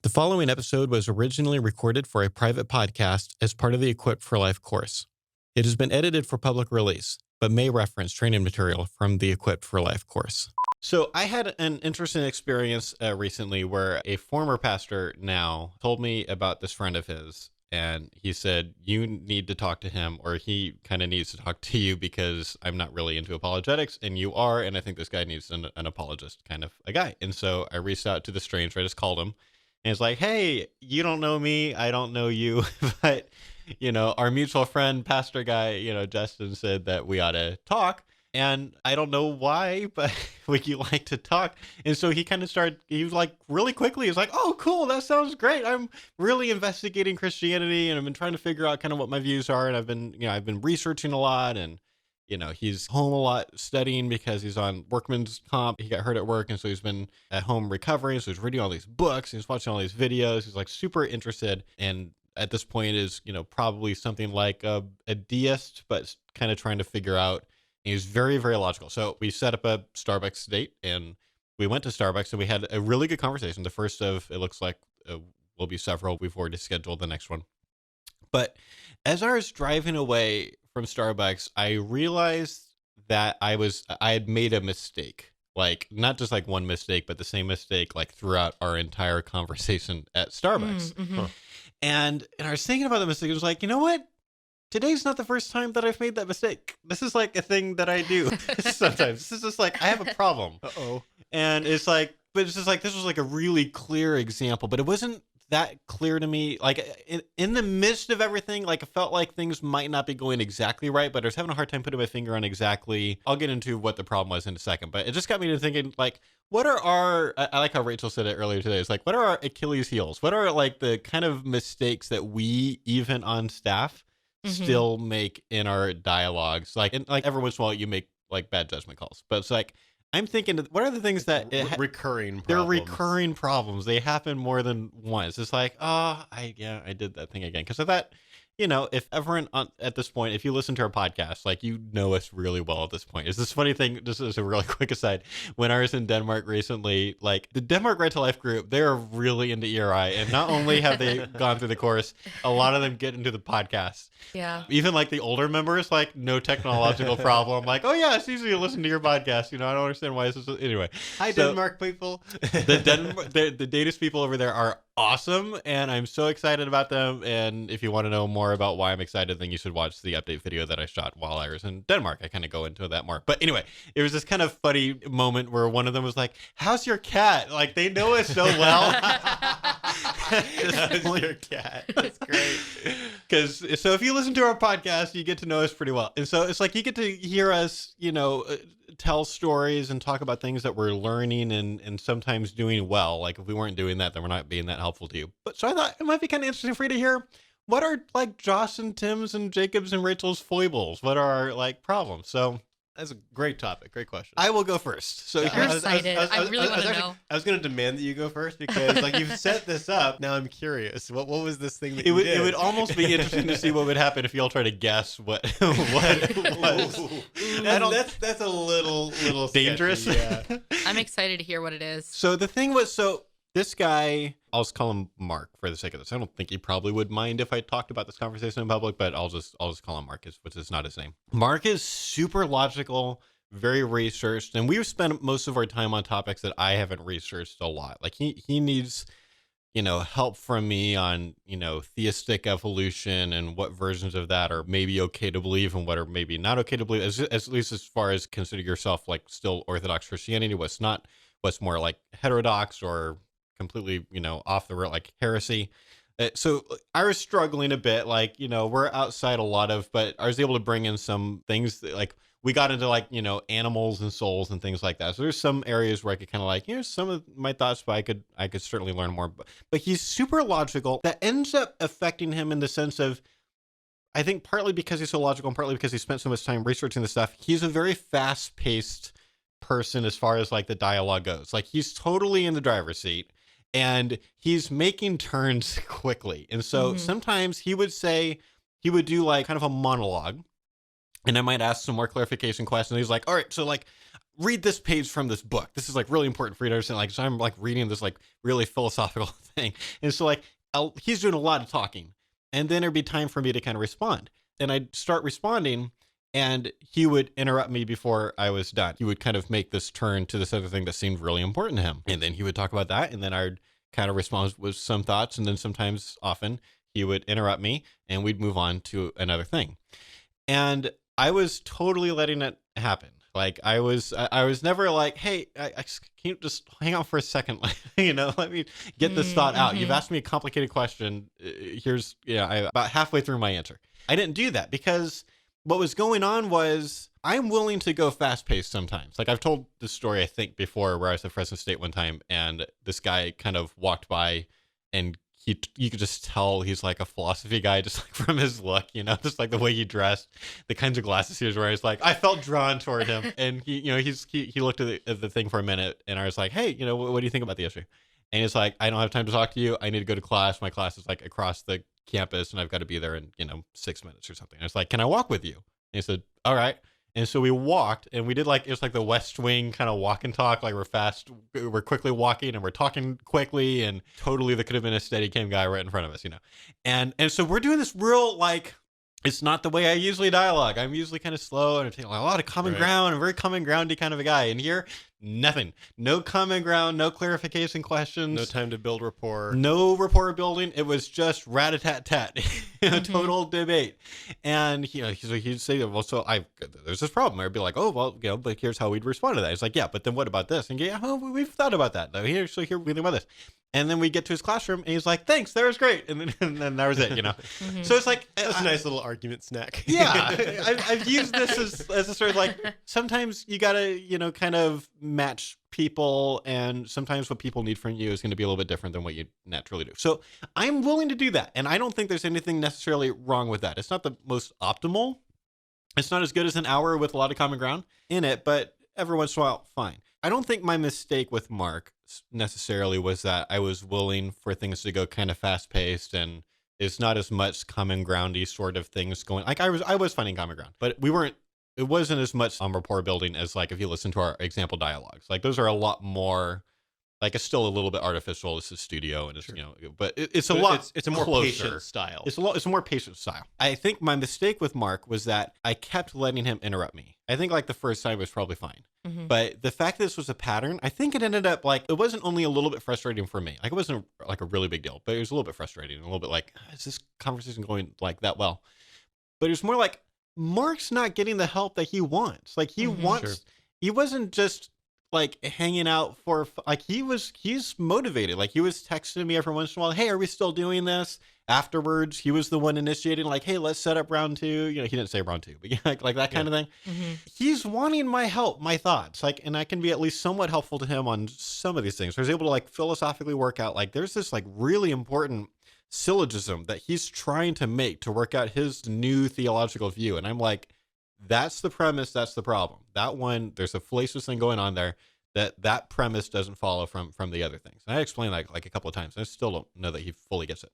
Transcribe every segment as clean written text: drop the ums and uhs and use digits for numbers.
The following episode was originally recorded for a private podcast as part of the Equipped for Life course. It has been edited for public release, but may reference training material from the Equipped for Life course. So I had an interesting experience recently where a former pastor now told me about this friend of his. And he said, you need to talk to him, or he kind of needs to talk to you because I'm not really into apologetics and you are. And I think this guy needs an apologist kind of a guy. And so I reached out to the stranger. I just called him. And it's like, hey, you don't know me, I don't know you, but, our mutual friend, pastor guy, Justin said that we ought to talk. And I don't know why, but would you like to talk? And so he kind of started, he was like, really quickly, he's like, oh, cool, that sounds great. I'm really investigating Christianity and I've been trying to figure out kind of what my views are. And I've been researching a lot and, he's home a lot studying because he's on workman's comp. He got hurt at work. And so he's been at home recovering. So he's reading all these books. He's watching all these videos. He's like super interested. And at this point is, probably something like a deist, but kind of trying to figure out. And he's very, very logical. So we set up a Starbucks date and we went to Starbucks and we had a really good conversation. The first of, it looks like will be several. We've already scheduled the next one. But as I was driving away from Starbucks, I realized that I had made a mistake, like not just like one mistake, but the same mistake like throughout our entire conversation at Starbucks. Mm-hmm. And I was thinking about the mistake. I was like, you know what? Today's not the first time that I've made that mistake. This is like a thing that I do sometimes. This is just like, I have a problem. Uh-oh. And it's like, but it's just like, this was like a really clear example, but it wasn't that clear to me. Like in the midst of everything, like it felt like things might not be going exactly right, but I was having a hard time putting my finger on exactly. I'll get into what the problem was in a second, but it just got me to thinking like, what are I like how Rachel said it earlier today. It's like, what are our Achilles heels? What are like the kind of mistakes that we, even on staff, still make in our dialogues? Like every once in a while you make like bad judgment calls, but it's like, I'm thinking, what are the things that recurring problems? They're recurring problems. They happen more than once. It's like, I did that thing again. Because of that, if everyone at this point, if you listen to our podcast, like you know us really well at this point. It's this funny thing, just as a really quick aside, when I was in Denmark recently, like the Denmark Right to Life group, they're really into ERI. And not only have they gone through the course, a lot of them get into the podcast. Yeah. Even like the older members, like no technological problem. Like, oh yeah, it's easy to listen to your podcast. I don't understand why this is. Anyway. Hi, Denmark people. The Danish people over there are awesome. And I'm so excited about them. And if you want to know more about why I'm excited, then you should watch the update video that I shot while I was in Denmark. I kind of go into that more. But anyway, it was this kind of funny moment where one of them was like, how's your cat? Like they know us so well. How's your cat? That's great. Because so if you listen to our podcast, you get to know us pretty well. And so it's like you get to hear us, tell stories and talk about things that we're learning and sometimes doing well. Like if we weren't doing that, then we're not being that helpful to you. But so I thought it might be kind of interesting for you to hear what are like Josh and Tim's and Jacob's and Rachel's foibles? What are our like problems? So that's a great topic. Great question. I will go first. So I'm excited. I really want to know. I was going to demand that you go first because like you've set this up. Now I'm curious. What was this thing that you did? It would almost be interesting to see what would happen if you all try to guess what it was. That's a little dangerous. Sketchy, yeah. I'm excited to hear what it is. So the thing was, this guy, I'll just call him Mark for the sake of this. I don't think he probably would mind if I talked about this conversation in public, but I'll just call him Mark, which is not his name. Mark is super logical, very researched, and we've spent most of our time on topics that I haven't researched a lot. Like he needs, help from me on, theistic evolution and what versions of that are maybe okay to believe and what are maybe not okay to believe, at least as far as consider yourself like still Orthodox Christianity, what's more like heterodox or completely, off the rail, like heresy. So I was struggling a bit, like, we're outside a lot of, but I was able to bring in some things that, like, we got into like, animals and souls and things like that. So there's some areas where I could kind of like, some of my thoughts, but I could certainly learn more. But he's super logical. That ends up affecting him in the sense of, I think partly because he's so logical and partly because he spent so much time researching the stuff. He's a very fast-paced person as far as like the dialogue goes. Like he's totally in the driver's seat. And he's making turns quickly. And so sometimes he would do like kind of a monologue. And I might ask some more clarification questions. He's like, all right, so like read this page from this book. This is like really important for you to understand. Like, so I'm like reading this like really philosophical thing. And so like, he's doing a lot of talking, and then there'd be time for me to kind of respond. And I'd start responding, and he would interrupt me before I was done. He would kind of make this turn to this other thing that seemed really important to him. And then he would talk about that. And then I'd kind of respond with some thoughts. And then often he would interrupt me, and we'd move on to another thing. And I was totally letting it happen. Like I was never like, hey, I can you just hang on for a second? Like, let me get this thought out. You've asked me a complicated question. Here's, about halfway through my answer. I didn't do that because what was going on was I'm willing to go fast paced sometimes. Like I've told this story, I think, before, where I was at Fresno State one time, and this guy kind of walked by, and you could just tell he's like a philosophy guy, just like from his look, just like the way he dressed, the kinds of glasses he was wearing. It's like I felt drawn toward him, and he looked at the thing for a minute, and I was like, hey, what do you think about the issue? And he's like, I don't have time to talk to you. I need to go to class. My class is like across the campus, and I've got to be there in 6 minutes or something. And it's like, can I walk with you? And he said, all right. And so we walked, and we did it was like the West Wing kind of walk and talk. Like we're quickly walking, and we're talking quickly, and totally there could have been a Steadicam guy right in front of us, And so we're doing this real, like, it's not the way I usually dialogue. I'm usually kind of slow, and I'm taking a lot of common ground. I'm very common groundy kind of a guy. And here, nothing. No common ground, no clarification questions. No time to build rapport. No rapport building. It was just rat-a-tat-tat. Total debate. And he'd say, well, so there's this problem. I'd be like, oh, well, but here's how we'd respond to that. It's like, yeah, but then what about this? And we've thought about that, though. Here we think about this. And then we get to his classroom, and he's like, thanks, that was great. And then that was it, So it's like... That's a nice little argument snack. Yeah. I've used this as a sort of like, sometimes you got to, kind of match people, and sometimes what people need from you is going to be a little bit different than what you naturally do. So I'm willing to do that. And I don't think there's anything necessarily wrong with that. It's not the most optimal. It's not as good as an hour with a lot of common ground in it, but every once in a while, fine. I don't think my mistake with Mark necessarily was that I was willing for things to go kind of fast paced, and it's not as much common groundy sort of things going. Like I was finding common ground, but it wasn't as much rapport building as like if you listen to our example dialogues. Like those are a lot more, like it's still a little bit artificial. This is studio, and it's but it's a lot. It's a more closer. patient style. It's a more patient style. I think my mistake with Mark was that I kept letting him interrupt me. I think like the first time was probably fine, but the fact that this was a pattern, I think it ended up like it wasn't only a little bit frustrating for me. Like it wasn't like a really big deal, but it was a little bit frustrating, a little bit like, is this conversation going like that well? But it was more like Mark's not getting the help that he wants. Like he wants, he wasn't just like hanging out for, like he's motivated. Like he was texting me every once in a while, hey, are we still doing this? Afterwards, he was the one initiating, like, hey, let's set up round 2. He didn't say round 2, but like that kind of thing. He's wanting my help, my thoughts, like, and I can be at least somewhat helpful to him on some of these things. I was able to like philosophically work out, like, there's this like really important syllogism that he's trying to make to work out his new theological view. And I'm like, that's the premise. That's the problem. That one, there's a fallacious thing going on there. That premise doesn't follow from the other things. And I explained that like a couple of times. And I still don't know that he fully gets it.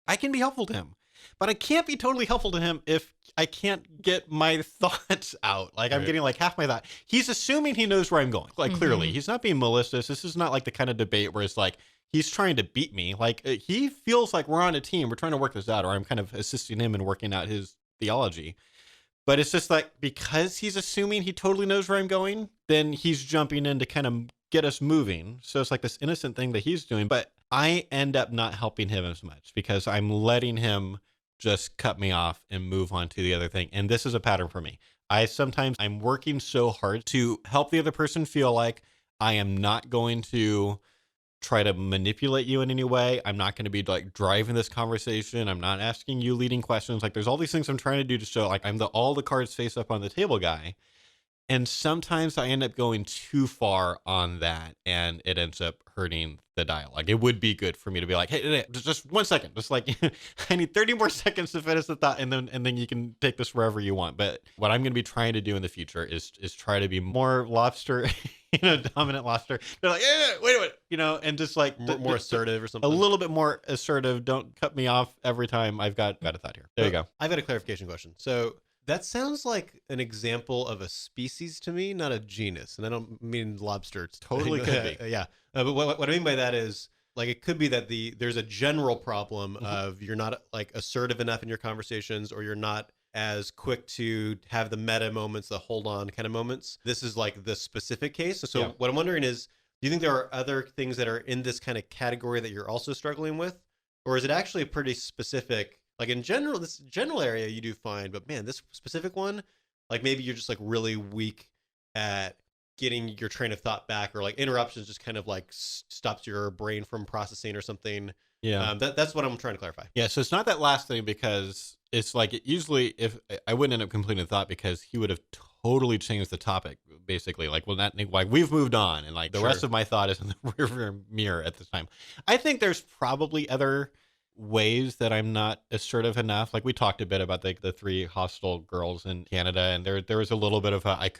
I can be helpful to him, but I can't be totally helpful to him if I can't get my thoughts out. Like I'm getting like half my thought. He's assuming he knows where I'm going. Like clearly he's not being malicious. This is not like the kind of debate where it's like, he's trying to beat me. Like he feels like we're on a team. We're trying to work this out, or I'm kind of assisting him in working out his theology. But it's just like, because he's assuming he totally knows where I'm going, then he's jumping in to kind of get us moving. So it's like this innocent thing that he's doing, but I end up not helping him as much because I'm letting him just cut me off and move on to the other thing. And this is a pattern for me. I'm working so hard to help the other person feel like I am not going to try to manipulate you in any way. I'm not going to be like driving this conversation. I'm not asking you leading questions. Like there's all these things I'm trying to do to show like I'm the all the cards face up on the table guy. And sometimes I end up going too far on that, and it ends up hurting the dialogue. It would be good for me to be like, hey, just 1 second. Just like, I need 30 more seconds to finish the thought, and then you can take this wherever you want. But what I'm going to be trying to do in the future is try to be more lobster, dominant lobster. They're like, wait a minute, and just like more assertive or something. A little bit more assertive. Don't cut me off every time I've got a thought here. There you go. I've got a clarification question. So That sounds like an example of a species to me, not a genus. And I don't mean lobster. It's Totally could be. Yeah. But what I mean by that is, like, it could be that there's a general problem Mhm. of you're not like assertive enough in your conversations, or you're not as quick to have the meta moments, the hold on kind of moments. This is like the specific case. So Yeah. what I'm wondering is, do you think there are other things that are in this kind of category that you're also struggling with? Or is it actually a pretty specific, like in general, this general area you do fine, but man, this specific one, like maybe you're just like really weak at getting your train of thought back, or like interruptions just kind of like stops your brain from processing or something. Yeah. That's what I'm trying to clarify. Yeah. So it's not that last thing, because it's like usually if I wouldn't end up completing the thought, because he would have totally changed the topic, basically. Like, well, that, like, we've moved on, and like the Sure. rest of my thought is in the rearview mirror at this time. I think there's probably other ways that I'm not assertive enough. Like, we talked a bit about the three hostile girls in Canada, and there was a little bit of I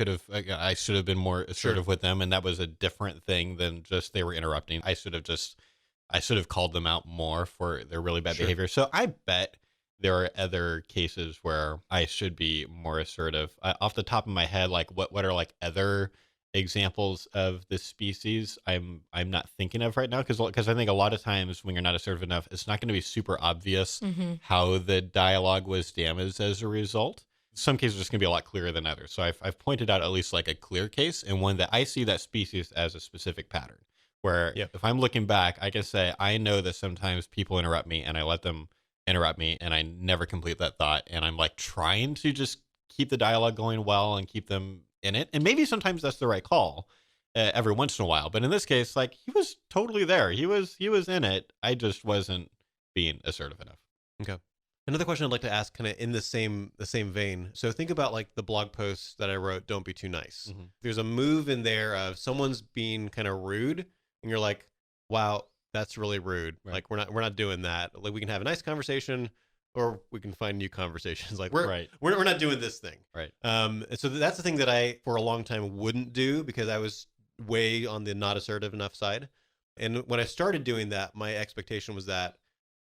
should have been more assertive with them, and that was a different thing than just they were interrupting. I should have called them out more for their really bad behavior. So I bet there are other cases where I should be more assertive. Off the top of my head, like what are like other examples of this species I'm not thinking of right now, because I think a lot of times when you're not assertive enough, it's not going to be super obvious how the dialogue was damaged as a result. Some cases are just going to be a lot clearer than others. So I've pointed out at least like a clear case, and one that I see that species as a specific pattern, where if I'm looking back, I can say, I know that sometimes people interrupt me and I let them interrupt me and I never complete that thought. And I'm like trying to just keep the dialogue going well and keep them in it. And maybe sometimes that's the right call every once in a while. But in this case, like, he was totally there. He was in it. I just wasn't being assertive enough. Okay. Another question I'd like to ask, kind of in the same vein. So think about like the blog post that I wrote, "Don't be too nice." Mm-hmm. There's a move in there of someone's being kind of rude, and you're like, "Wow, that's really rude." Right. Like, we're not doing that. Like, we can have a nice conversation, or we can find new conversations. Like, we're not doing this thing. Right. And so that's the thing that I for a long time wouldn't do, because I was way on the not assertive enough side. And when I started doing that, my expectation was that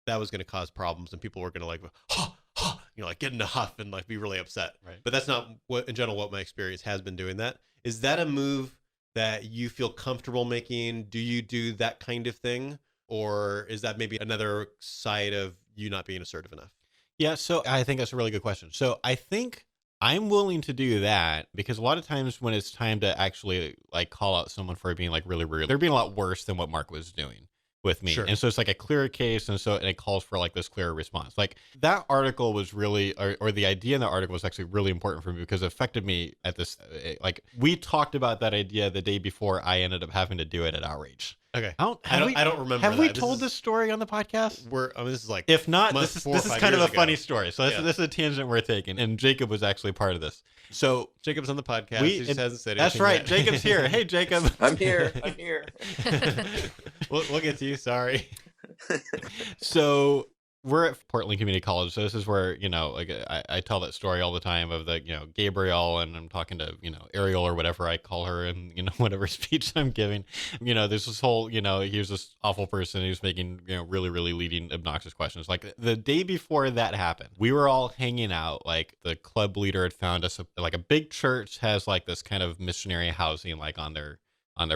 was going to cause problems, and people were going to like, like get in a huff and like be really upset. Right. But that's not what, in general, what my experience has been doing. That is that a move that you feel comfortable making? Do you do that kind of thing, or is that maybe another side of you not being assertive enough? Yeah, so I think that's a really good question. So I think I'm willing to do that, because a lot of times when it's time to actually like call out someone for being like really rude, they're being a lot worse than what Mark was doing with me. Sure. And so it's like a clearer case, and it calls for like this clearer response. Like, that article was really, or the idea in the article was actually really important for me, because it affected me at this, like, we talked about that idea the day before I ended up having to do it at Outreach. Okay. I don't remember. Have we told this story on the podcast? This is like, if not, this this is is kind of a ago. funny story. So this is a tangent we're taking, and Jacob was actually part of this. So Jacob's on the podcast. He just hasn't said that's anything right. yet. Jacob's here. Hey, Jacob. I'm here. We'll get to you. Sorry. So we're at Portland Community College. So this is where, like I tell that story all the time of the, Gabriel, and I'm talking to, Ariel or whatever I call her, and, whatever speech I'm giving, there's this whole, here's this awful person who's making, really, really leading obnoxious questions. Like, the day before that happened, we were all hanging out. Like, the club leader had found us, like, a big church has like this kind of missionary housing, like on their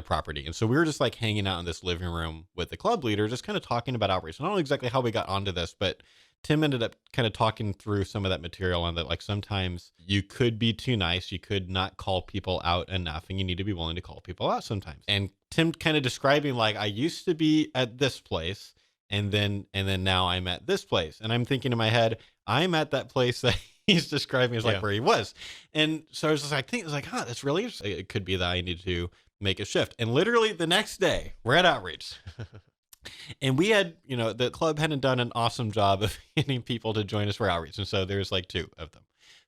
property. And so we were just like hanging out in this living room with the club leader, just kind of talking about outreach. I don't know exactly how we got onto this, but Tim ended up kind of talking through some of that material on that. Like, sometimes you could be too nice. You could not call people out enough, and you need to be willing to call people out sometimes. And Tim kind of describing, like, I used to be at this place, and then now I'm at this place. And I'm thinking in my head, I'm at that place that he's describing as like where he was. And so I was just like, that's really interesting. It could be that I need to make a shift. And literally the next day, we're at Outreach. And we had, the club hadn't done an awesome job of getting people to join us for Outreach. And so there's like 2 of them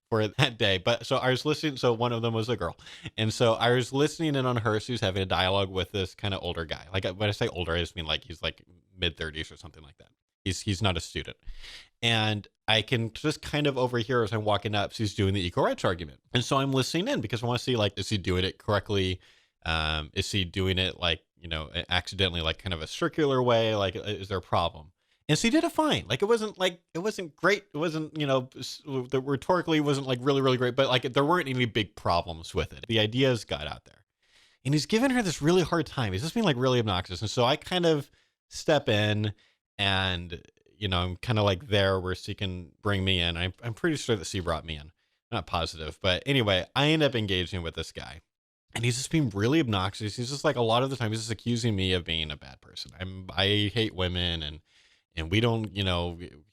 for that day. But so I was listening. So one of them was a girl. And so I was listening in on her. She was having a dialogue with this kind of older guy. Like, when I say older, I just mean like he's like mid-30s or something like that. He's not a student. And I can just kind of overhear as I'm walking up, she's doing the equal rights argument. And so I'm listening in, because I want to see, like, is he doing it correctly? Is he doing it like, accidentally, like kind of a circular way? Like, is there a problem? And so he did it fine. Like, it wasn't great. It wasn't, the rhetorically wasn't like really, really great, but like there weren't any big problems with it. The ideas got out there. And he's giving her this really hard time. He's just being like really obnoxious. And so I kind of step in and, I'm kind of like there where she can bring me in. I'm pretty sure that she brought me in. Not positive. But anyway, I end up engaging with this guy. And he's just being really obnoxious. He's just like, a lot of the time, he's just accusing me of being a bad person. I hate women and we don't,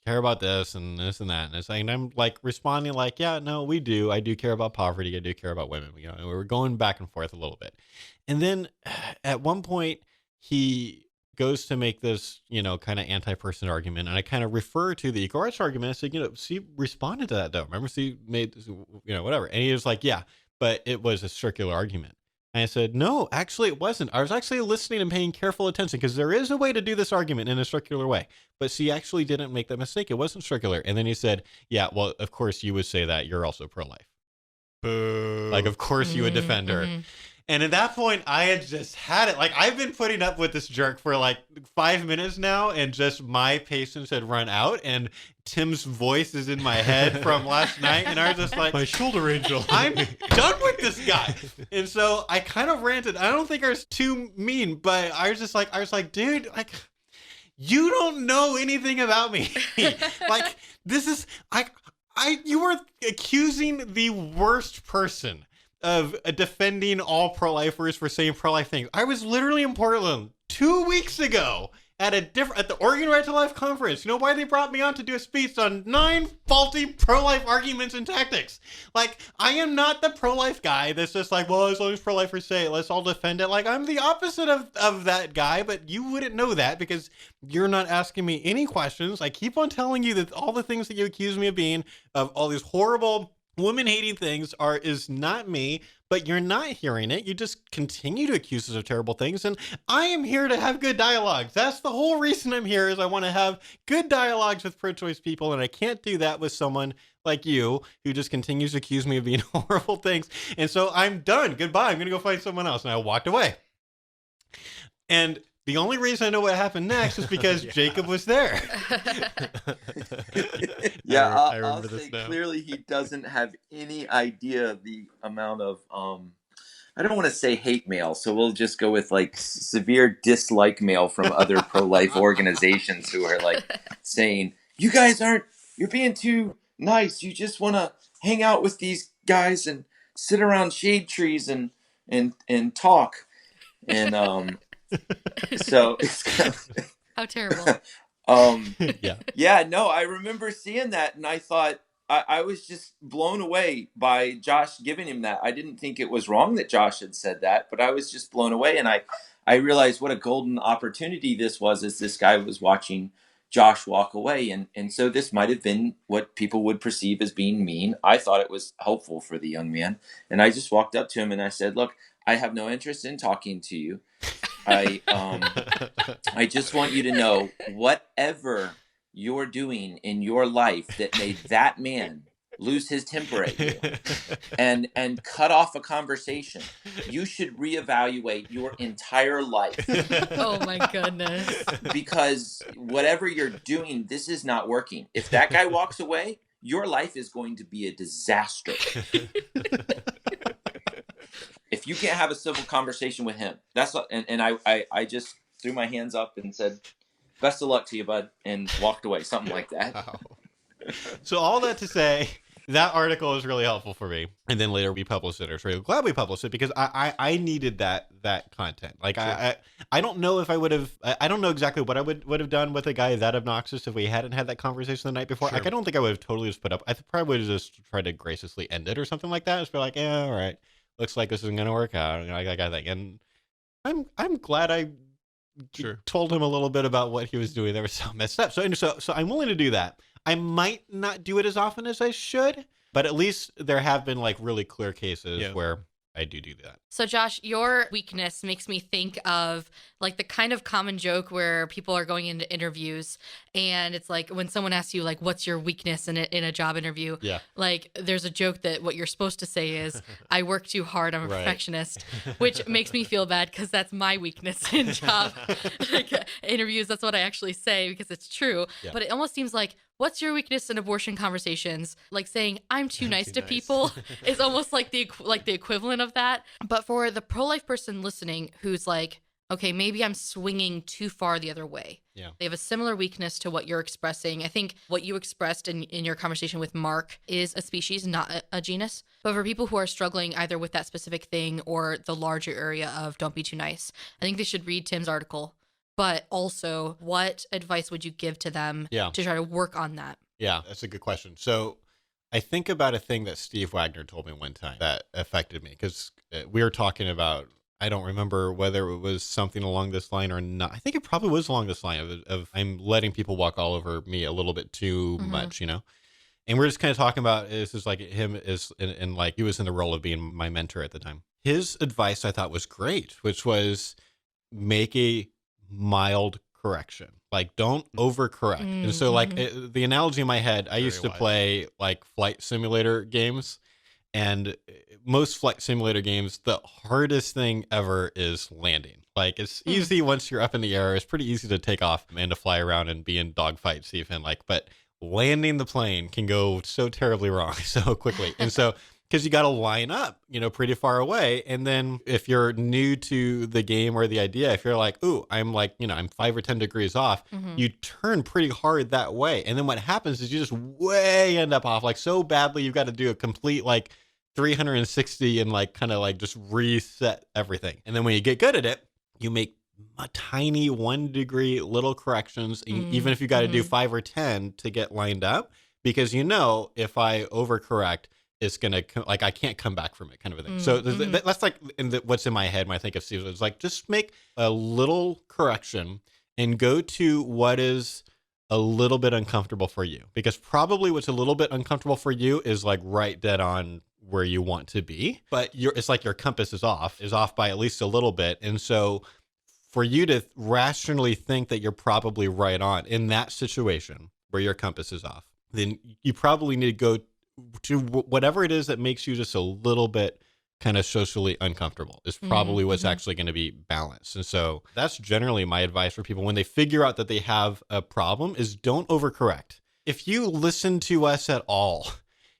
care about this and this and that. And I'm like responding like, yeah, no, we do. I do care about poverty. I do care about women. And we're going back and forth a little bit. And then at one point he goes to make this, kind of anti-person argument. And I kind of refer to the equal rights argument. I said, she responded to that though. Remember, she made, whatever. And he was like, yeah, but it was a circular argument. And I said, no, actually it wasn't. I was actually listening and paying careful attention because there is a way to do this argument in a circular way. But she actually didn't make that mistake. It wasn't circular. And then he said, yeah, well, of course you would say that. You're also pro-life. Boo. Like, of course you would defend her. Mm-hmm. And at that point, I had just had it. Like, I've been putting up with this jerk for like 5 minutes now, and just my patience had run out. And Tim's voice is in my head from last night, and I was just like, my shoulder angel. I'm done with this guy. And so I kind of ranted. I don't think I was too mean, but I was like, dude, like, you don't know anything about me. Like, this is you were accusing the worst person of defending all pro-lifers for saying pro-life things. I was literally in Portland 2 weeks ago at the Oregon Right to Life conference. You know why they brought me on? To do a speech on 9 faulty pro-life arguments and tactics. Like, I am not the pro-life guy that's just like, well, as long as pro-lifers say it, let's all defend it. Like, I'm the opposite of that guy, but you wouldn't know that because you're not asking me any questions. I keep on telling you that all the things that you accuse me of being, of all these horrible women-hating things is not me, but you're not hearing it. You just continue to accuse us of terrible things, and I am here to have good dialogues. That's the whole reason I'm here, is I want to have good dialogues with pro-choice people, and I can't do that with someone like you who just continues to accuse me of being horrible things. And so I'm done. Goodbye. I'm going to go find someone else. And I walked away. And the only reason I know what happened next is because Jacob was there. Yeah, I'll say clearly he doesn't have any idea the amount of, I don't want to say hate mail, so we'll just go with like severe dislike mail from other pro-life organizations who are like saying, you guys you're being too nice. You just want to hang out with these guys and sit around shade trees and talk. And, so it's kind of, how terrible. No, I remember seeing that, and I thought I was just blown away by Josh giving him that. I didn't think it was wrong that Josh had said that, but I was just blown away, and I realized what a golden opportunity this was, as this guy was watching Josh walk away, and so this might have been what people would perceive as being mean. I thought it was helpful for the young man, and I just walked up to him and I said, look, I have no interest in talking to you. I just want you to know, whatever you're doing in your life that made that man lose his temper at you and cut off a conversation, you should reevaluate your entire life. Oh my goodness. Because whatever you're doing, this is not working. If that guy walks away, your life is going to be a disaster. If you can't have a civil conversation with him, that's what, and I just threw my hands up and said, best of luck to you, bud, and walked away, something like that. Wow. So all that to say, that article was really helpful for me. And then later we published it. I was really glad we published it because I needed that content. Like, sure. I don't know if I would have, I don't know exactly what I would have done with a guy that obnoxious if we hadn't had that conversation the night before. Sure. Like, I don't think I would have totally just put up. I probably would have just tried to graciously end it or something like that. Just be like, yeah, all right. Looks like this isn't going to work out. I got that. And I'm glad I told him a little bit about what he was doing. That was so messed up. So I'm willing to do that. I might not do it as often as I should, but at least there have been like really clear cases where I do that. So Josh, your weakness makes me think of like the kind of common joke where people are going into interviews and it's like when someone asks you like, what's your weakness in a job interview? Yeah. Like there's a joke that what you're supposed to say is, I work too hard, I'm a perfectionist, which makes me feel bad because that's my weakness in job like, interviews. That's what I actually say because it's true. Yeah. But it almost seems like, what's your weakness in abortion conversations? Like saying I'm too nice to people is almost like the equivalent of that. But for the pro-life person listening who's like, okay, maybe I'm swinging too far the other way. Yeah. They have a similar weakness to what you're expressing. I think what you expressed in your conversation with Mark is a species, not a genus. But for people who are struggling either with that specific thing or the larger area of don't be too nice, I think they should read Tim's article. But also, what advice would you give to them to try to work on that? Yeah, that's a good question. So I think about a thing that Steve Wagner told me one time that affected me because we were talking about, I don't remember whether it was something along this line or not. I think it probably was along this line of I'm letting people walk all over me a little bit too much, you know? And we're just kind of talking about, this is like him is in like, he was in the role of being my mentor at the time. His advice I thought was great, which was make a mild correction. Like don't overcorrect. And so like the analogy in my head, I used to play like flight simulator games, and most flight simulator games, the hardest thing ever is landing. Like it's easy once you're up in the air. It's pretty easy to take off and to fly around and be in dogfights even, like, but landing the plane can go so terribly wrong so quickly. And so because you got to line up, you know, pretty far away. And then if you're new to the game or the idea, if you're like, ooh, I'm like, you know, I'm 5 or 10 degrees off, you turn pretty hard that way. And then what happens is you just way end up off like so badly. You've got to do a complete like 360 and like kind of like just reset everything. And then when you get good at it, you make a tiny 1 degree little corrections, even if you got to do 5 or 10 to get lined up, because, you know, if I overcorrect, it's going to like, I can't come back from it kind of a thing. So that's like what's in my head when I think of Steve. It's like, just make a little correction and go to what is a little bit uncomfortable for you, because probably what's a little bit uncomfortable for you is like right dead on where you want to be, but it's like your compass is off by at least a little bit. And so for you to rationally think that you're probably right on in that situation where your compass is off, then you probably need to go to whatever it is that makes you just a little bit kind of socially uncomfortable is probably what's actually going to be balanced. And so that's generally my advice for people when they figure out that they have a problem is don't overcorrect. If you listen to us at all,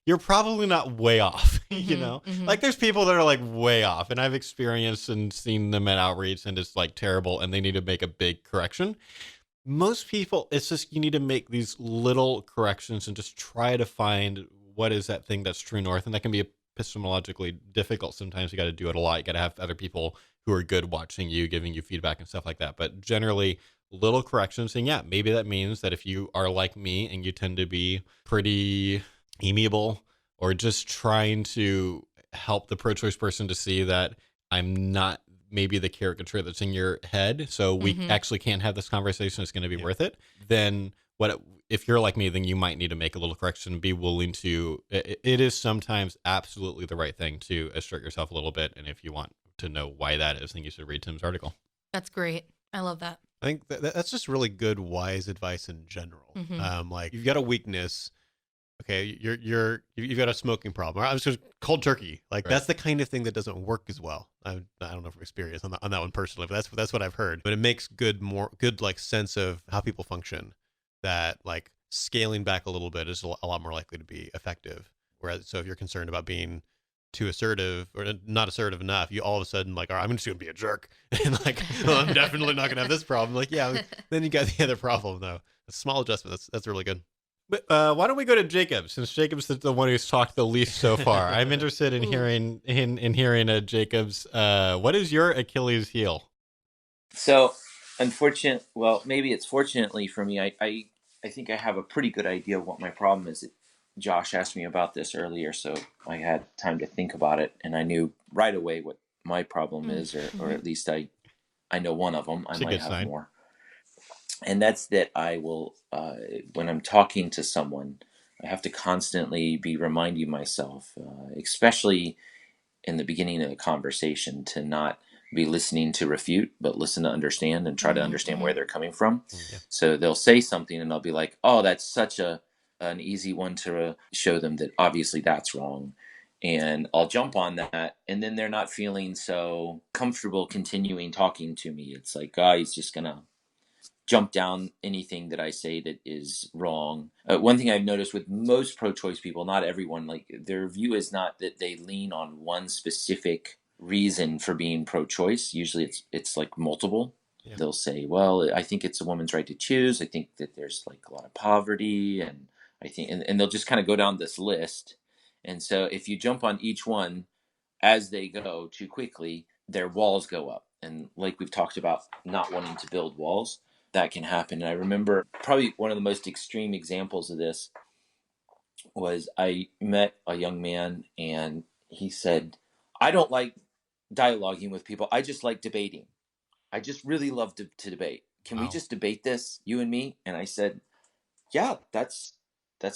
you're probably not way off, you know? Like there's people that are like way off, and I've experienced and seen them at outreach and it's like terrible and they need to make a big correction. Most people, it's just, you need to make these little corrections and just try to find what is that thing that's true north. And that can be epistemologically difficult. Sometimes you got to do it a lot. You got to have other people who are good watching you, giving you feedback and stuff like that. But generally little corrections. And yeah, maybe that means that if you are like me and you tend to be pretty amiable or just trying to help the pro-choice person to see that I'm not maybe the caricature that's in your head, so we actually can't have this conversation, it's going to be worth it, then if you're like me, then you might need to make a little correction and be willing to, it is sometimes absolutely the right thing to assert yourself a little bit. And if you want to know why that is, then you should read Tim's article. That's great. I love that. I think that's just really good, wise advice in general. Like you've got a weakness. Okay, you've got a smoking problem. I was just cold turkey. Like that's the kind of thing that doesn't work as well. I don't know from experience on that one personally, but that's what I've heard. But it makes good like sense of how people function. That like scaling back a little bit is a lot more likely to be effective. Whereas, so if you're concerned about being too assertive or not assertive enough, you all of a sudden like, all right, I'm just going to be a jerk. And like, well, I'm definitely not going to have this problem. Like, yeah, then you got the other problem though. A small adjustment. That's really good. But why don't we go to Jacob, since Jacob's the one who's talked the least so far? I'm interested in hearing Jacob's. What is your Achilles heel? So, maybe it's fortunately for me. I think I have a pretty good idea of what my problem is. Josh asked me about this earlier, so I had time to think about it, and I knew right away what my problem is, or at least I know one of them. I might have more. And that's that I will, when I'm talking to someone, I have to constantly be reminding myself, especially in the beginning of the conversation to not be listening to refute, but listen to understand and try to understand where they're coming from. Yeah. So they'll say something and they'll be like, oh, that's such an easy one to show them that obviously that's wrong. And I'll jump on that. And then they're not feeling so comfortable continuing talking to me. It's like, oh, he's just going to jump down anything that I say that is wrong. One thing I've noticed with most pro-choice people, not everyone, like their view is not that they lean on one specific reason for being pro-choice. Usually it's like multiple. Yeah. They'll say, well, I think it's a woman's right to choose. I think that there's like a lot of poverty, and I think, and they'll just kind of go down this list. And so if you jump on each one as they go too quickly, their walls go up. And like we've talked about, not wanting to build walls, that can happen. And I remember probably one of the most extreme examples of this was I met a young man and he said, I don't like dialoguing with people. I just like debating. I just really love to debate. Can we just debate this, you and me? And I said, yeah, that's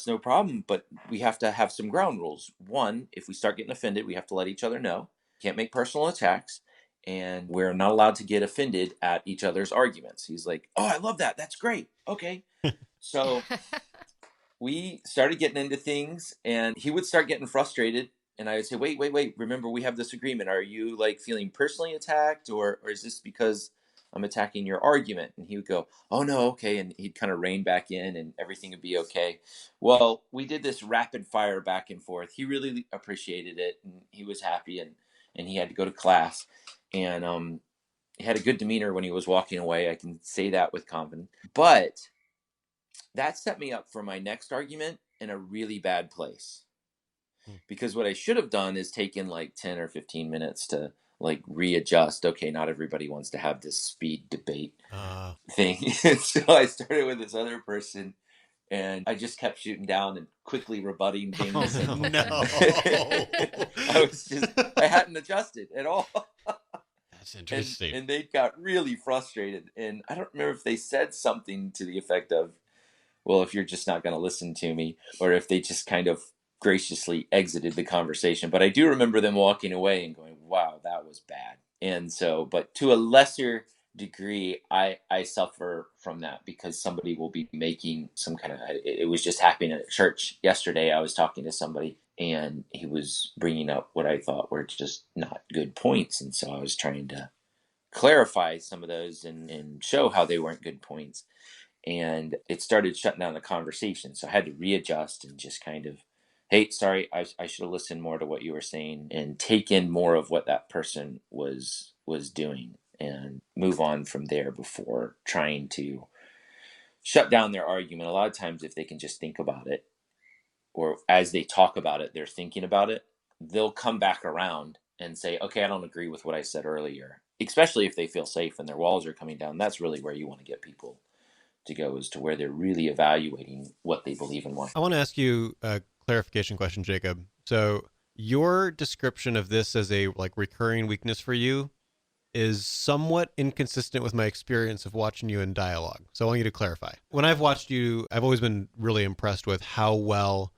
no problem, but we have to have some ground rules. One, if we start getting offended, we have to let each other know. Can't make personal attacks, and we're not allowed to get offended at each other's arguments. He's like, oh, I love that. That's great. Okay. So we started getting into things, and he would start getting frustrated. And I would say, wait. Remember, we have this agreement. Are you like feeling personally attacked, or is this because I'm attacking your argument? And he would go, oh no, okay. And he'd kind of rein back in and everything would be okay. Well, we did this rapid fire back and forth. He really appreciated it and he was happy, and he had to go to class, and he had a good demeanor when he was walking away. I can say that with confidence. But that set me up for my next argument in a really bad place. Because what I should have done is taken like 10 or 15 minutes to like readjust. Okay, not everybody wants to have this speed debate thing. And so I started with this other person, and I just kept shooting down and quickly rebutting things. Oh, no. I hadn't adjusted at all. That's interesting. And they got really frustrated. And I don't remember if they said something to the effect of, well, if you're just not going to listen to me, or if they just kind of graciously exited the conversation. But I do remember them walking away and going, wow, that was bad. And so, but to a lesser degree, I suffer from that because somebody will be making some kind of, it was just happening at church yesterday. I was talking to somebody and he was bringing up what I thought were just not good points. And so I was trying to clarify some of those and show how they weren't good points. And it started shutting down the conversation. So I had to readjust and just kind of, hey, sorry, I should have listened more to what you were saying and take in more of what that person was doing and move on from there before trying to shut down their argument. A lot of times if they can just think about it, or as they talk about it, they're thinking about it, they'll come back around and say, okay, I don't agree with what I said earlier, especially if they feel safe and their walls are coming down. That's really where you want to get people to go, is to where they're really evaluating what they believe and why. I want to ask you a clarification question, Jacob. So your description of this as a like recurring weakness for you is somewhat inconsistent with my experience of watching you in dialogue. So I want you to clarify. When I've watched you, I've always been really impressed with how well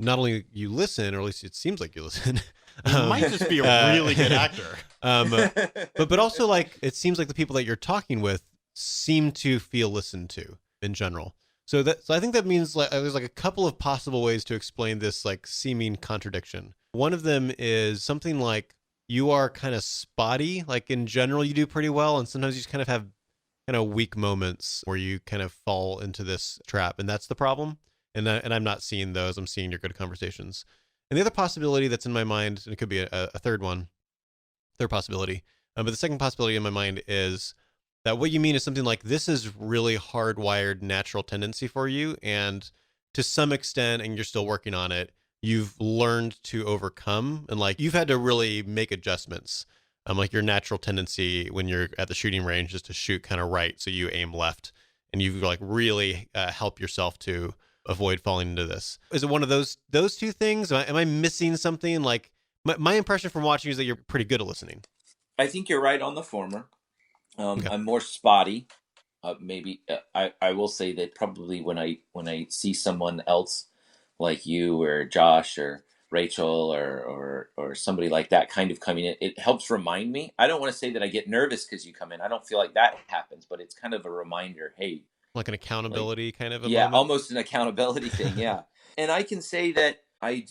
not only you listen, or at least it seems like you listen. You might just be a really good actor. But also like it seems like the people that you're talking with seem to feel listened to in general. So I think that means like there's like a couple of possible ways to explain this like seeming contradiction. One of them is something like you are kind of spotty. Like in general, you do pretty well, and sometimes you just kind of have kind of weak moments where you kind of fall into this trap, and that's the problem. And I'm not seeing those. I'm seeing your good conversations. And the other possibility that's in my mind, and it could be a third possibility, but the second possibility in my mind is that what you mean is something like this is really hardwired natural tendency for you, and to some extent, and you're still working on it, you've learned to overcome, and like you've had to really make adjustments. Like your natural tendency when you're at the shooting range is to shoot kind of right, so you aim left, and you like really help yourself to avoid falling into this. Is it one of those two things? Am I missing something? Like my impression from watching you is that you're pretty good at listening. I think you're right on the former. Okay. I'm more spotty. Maybe I will say that probably when I see someone else like you or Josh or Rachel or somebody like that kind of coming in, it helps remind me. I don't want to say that I get nervous because you come in. I don't feel like that happens, but it's kind of a reminder. Hey, like an accountability kind of a yeah, moment. almost an accountability thing. Yeah. And I can say that I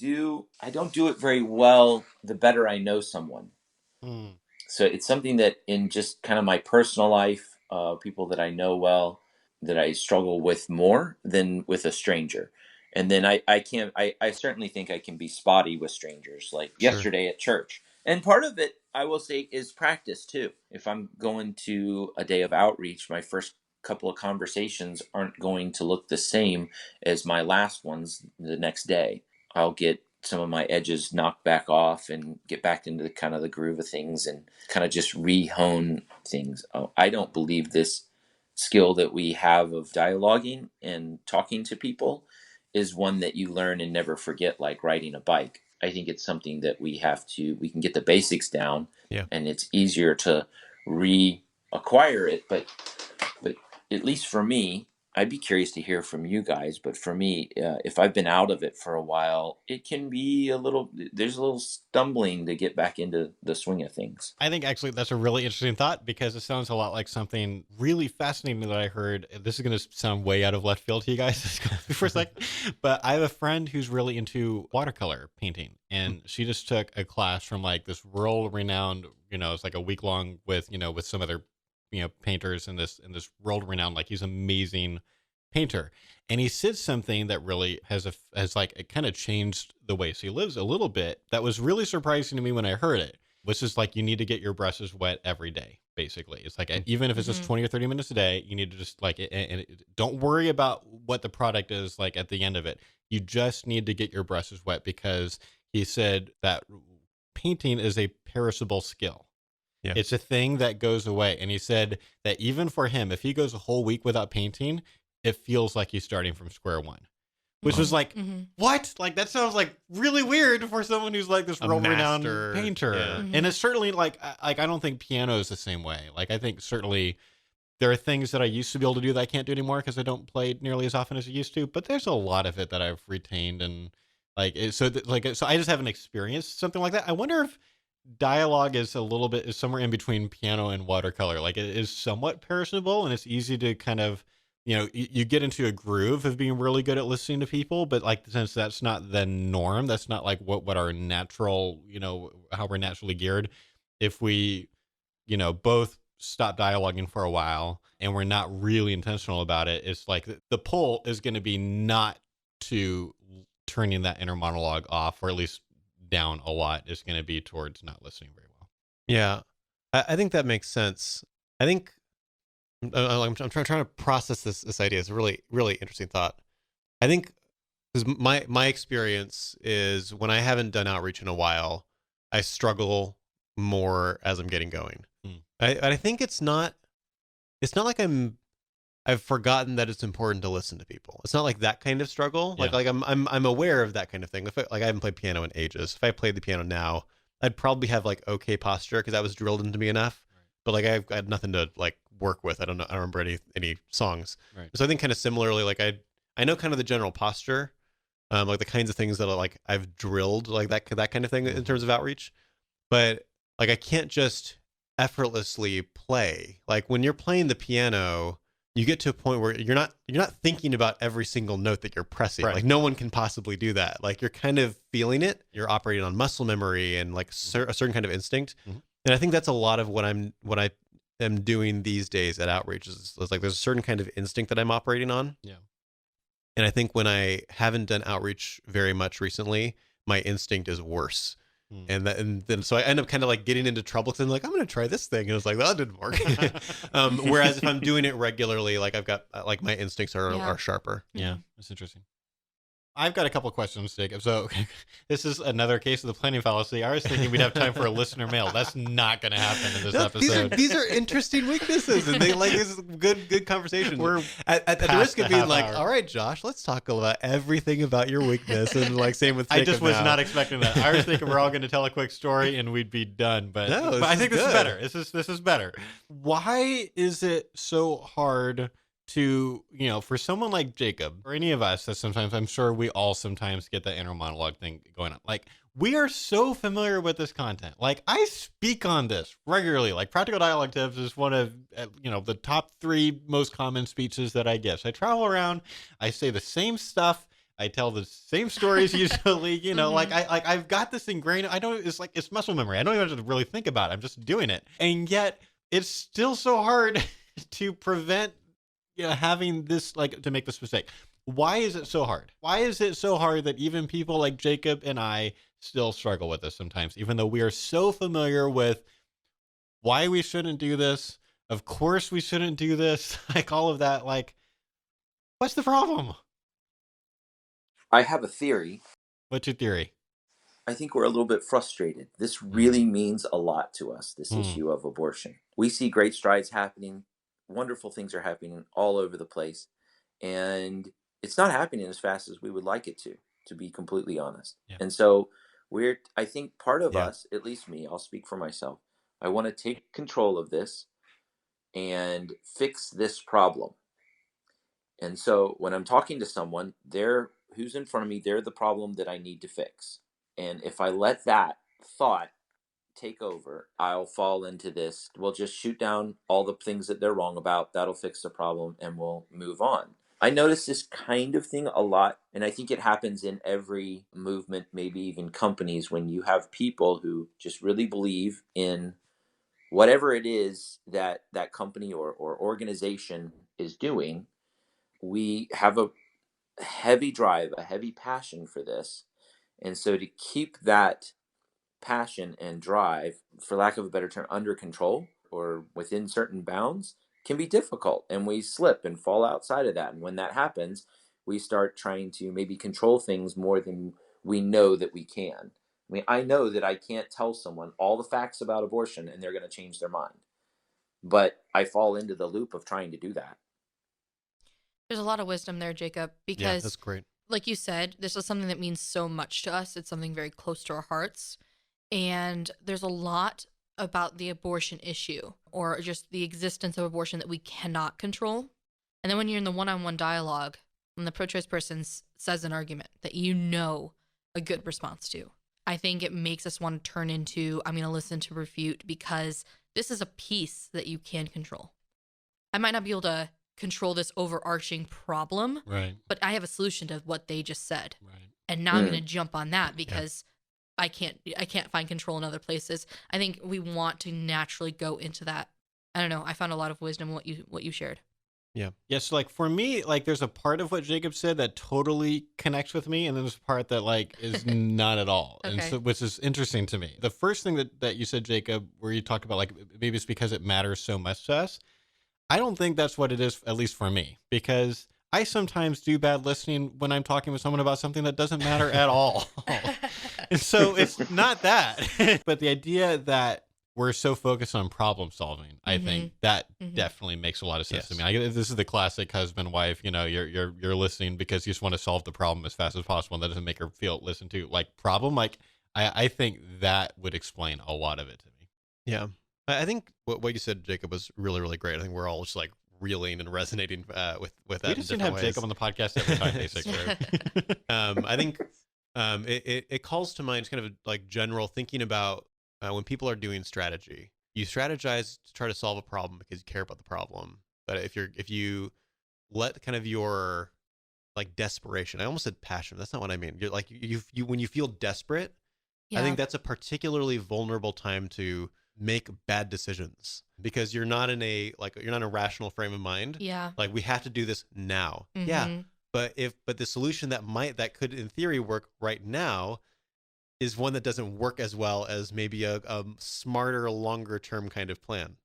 don't do it very well the better I know someone. So it's something that in just kind of my personal life, people that I know well, that I struggle with more than with a stranger. And then I certainly think I can be spotty with strangers, like yesterday at church. And part of it, I will say, is practice too. If I'm going to a day of outreach, my first couple of conversations aren't going to look the same as my last ones the next day. I'll get some of my edges knocked back off and get back into the kind of the groove of things and kind of just re-hone things. Oh, I don't believe this skill that we have of dialoguing and talking to people is one that you learn and never forget, like riding a bike. I think it's something that we can get the basics down, and it's easier to reacquire it. But at least for me, I'd be curious to hear from you guys, but for me, if I've been out of it for a while, it can be there's a little stumbling to get back into the swing of things. I think actually that's a really interesting thought, because it sounds a lot like something really fascinating that I heard. This is going to sound way out of left field to you guys for a second, but I have a friend who's really into watercolor painting, and she just took a class from like this world renowned, it's like a week long with some other painters in this world renowned, like he's an amazing painter, and he said something that really has like it kind of changed the way he lives a little bit. That was really surprising to me when I heard it, which is like you need to get your brushes wet every day. Basically, it's like even if it's just 20 or 30 minutes a day, you need to just like don't worry about what the product is like at the end of it. You just need to get your brushes wet, because he said that painting is a perishable skill. Yeah. It's a thing that goes away. And he said that even for him, if he goes a whole week without painting, it feels like he's starting from square one, which was like, what? Like, that sounds like really weird for someone who's like this world-renowned painter. Yeah. And it's certainly like I don't think piano is the same way. Like, I think certainly there are things that I used to be able to do that I can't do anymore because I don't play nearly as often as I used to. But there's a lot of it that I've retained. And like, so I just haven't experienced something like that. I wonder if dialogue is somewhere in between piano and watercolor. Like, it is somewhat perishable, and it's easy to kind of, you get into a groove of being really good at listening to people, but like, since that's not the norm, that's not like what our natural, how we're naturally geared. If we, both stop dialoguing for a while and we're not really intentional about it, it's like the pull is going to be not to turning that inner monologue off, or at least down a lot, is going to be towards not listening very well. Yeah, I think that makes sense. I think I'm trying to process this idea. It's a really, really interesting thought. I think because my experience is when I haven't done outreach in a while, I struggle more as I'm getting going. I think it's not like I've forgotten that it's important to listen to people. It's not like that kind of struggle. Yeah. Like I'm aware of that kind of thing. I haven't played piano in ages. If I played the piano now, I'd probably have like okay posture because that was drilled into me enough. Right. But like I had nothing to like work with. I don't remember any songs. Right. So I think kind of similarly, like I know kind of the general posture, like the kinds of things that I've drilled, like that kind of thing in terms of outreach. But like I can't just effortlessly play. Like when you're playing the piano, you get to a point where you're not thinking about every single note that you're pressing. Right. Like no one can possibly do that. Like you're kind of feeling it. You're operating on muscle memory and like a certain kind of instinct. Mm-hmm. And I think that's a lot of what I am doing these days at outreach. Is like there's a certain kind of instinct that I'm operating on. Yeah. And I think when I haven't done outreach very much recently, my instinct is worse. And then so I end up kind of like getting into trouble because I'm like, I'm going to try this thing. And it's like, well, that didn't work. Whereas if I'm doing it regularly, like I've got like my instincts are sharper. Yeah, that's interesting. I've got a couple of questions, Jacob. So this is another case of the planning fallacy. I was thinking we'd have time for a listener mail. That's not going to happen in this episode. These are interesting weaknesses, and they like this is good conversation. We're at the risk of being like, all right, Josh, let's talk about everything about your weakness, and like same with Jacob. I just was not expecting that. I was thinking we're all going to tell a quick story and we'd be done. But I think this is better. This is better. Why is it so hard to, for someone like Jacob or any of us that sometimes, I'm sure we all sometimes get that inner monologue thing going on. Like, we are so familiar with this content. Like, I speak on this regularly. Like, practical dialogue tips is one of, the top 3 most common speeches that I give. So I travel around, I say the same stuff. I tell the same stories usually, I've got this ingrained. It's muscle memory. I don't even have to really think about it. I'm just doing it. And yet it's still so hard to prevent, having this, to make this mistake. Why is it so hard? Why is it so hard that even people like Jacob and I still struggle with this sometimes, even though we are so familiar with why we shouldn't do this? Of course we shouldn't do this. Like, all of that. Like, what's the problem? I have a theory. What's your theory? I think we're a little bit frustrated. This really means a lot to us, this issue of abortion. We see great strides happening. Wonderful things are happening all over the place. And it's not happening as fast as we would like it to be completely honest. Yeah. And so I think part of us, at least me, I'll speak for myself, I want to take control of this and fix this problem. And so when I'm talking to someone, who's in front of me, they're the problem that I need to fix. And if I let that thought take over, I'll fall into this. We'll just shoot down all the things that they're wrong about. That'll fix the problem and we'll move on. I notice this kind of thing a lot. And I think it happens in every movement, maybe even companies, when you have people who just really believe in whatever it is that that company or organization is doing. We have a heavy drive, a heavy passion for this. And so to keep that passion and drive, for lack of a better term, under control or within certain bounds can be difficult. And we slip and fall outside of that. And when that happens, we start trying to maybe control things more than we know that we can. I mean, I know that I can't tell someone all the facts about abortion and they're going to change their mind. But I fall into the loop of trying to do that. There's a lot of wisdom there, Jacob, because that's great. Like you said, this is something that means so much to us. It's something very close to our hearts. And there's a lot about the abortion issue or just the existence of abortion that we cannot control. And then when you're in the one-on-one dialogue, when the pro-choice person says an argument that a good response to, I think it makes us want to turn into, I'm going to listen to refute, because this is a piece that you can control. I might not be able to control this overarching problem, right? But I have a solution to what they just said, right? And now I'm going to jump on that because I can't find control in other places. I think we want to naturally go into that. I don't know. I found a lot of wisdom in what you shared. Yeah. Yes. Like, for me, like, there's a part of what Jacob said that totally connects with me, and then there's a part that, like, is not at all. Okay. And so, which is interesting to me. The first thing that you said, Jacob, where you talked about, like, maybe it's because it matters so much to us. I don't think that's what it is, at least for me, because I sometimes do bad listening when I'm talking with someone about something that doesn't matter at all. And so it's not that, but the idea that we're so focused on problem solving, I think that definitely makes a lot of sense to me. This is the classic husband wife, you're listening because you just want to solve the problem as fast as possible. And that doesn't make her feel listened to. Like, problem, like, I think that would explain a lot of it to me. Yeah. I think what you said, Jacob, was really, really great. I think we're all just like reeling and resonating with that. We just didn't have Jacob on the podcast every time, basically. I think it calls to mind kind of like general thinking about when people are doing strategy. You strategize to try to solve a problem because you care about the problem. But if you let kind of your like desperation, I almost said passion. That's not what I mean. You're like you when you feel desperate, I think that's a particularly vulnerable time to make bad decisions because you're not in a rational frame of mind. Yeah. Like, we have to do this now. Yeah. But the solution that could in theory work right now is one that doesn't work as well as maybe a smarter, longer term kind of plan.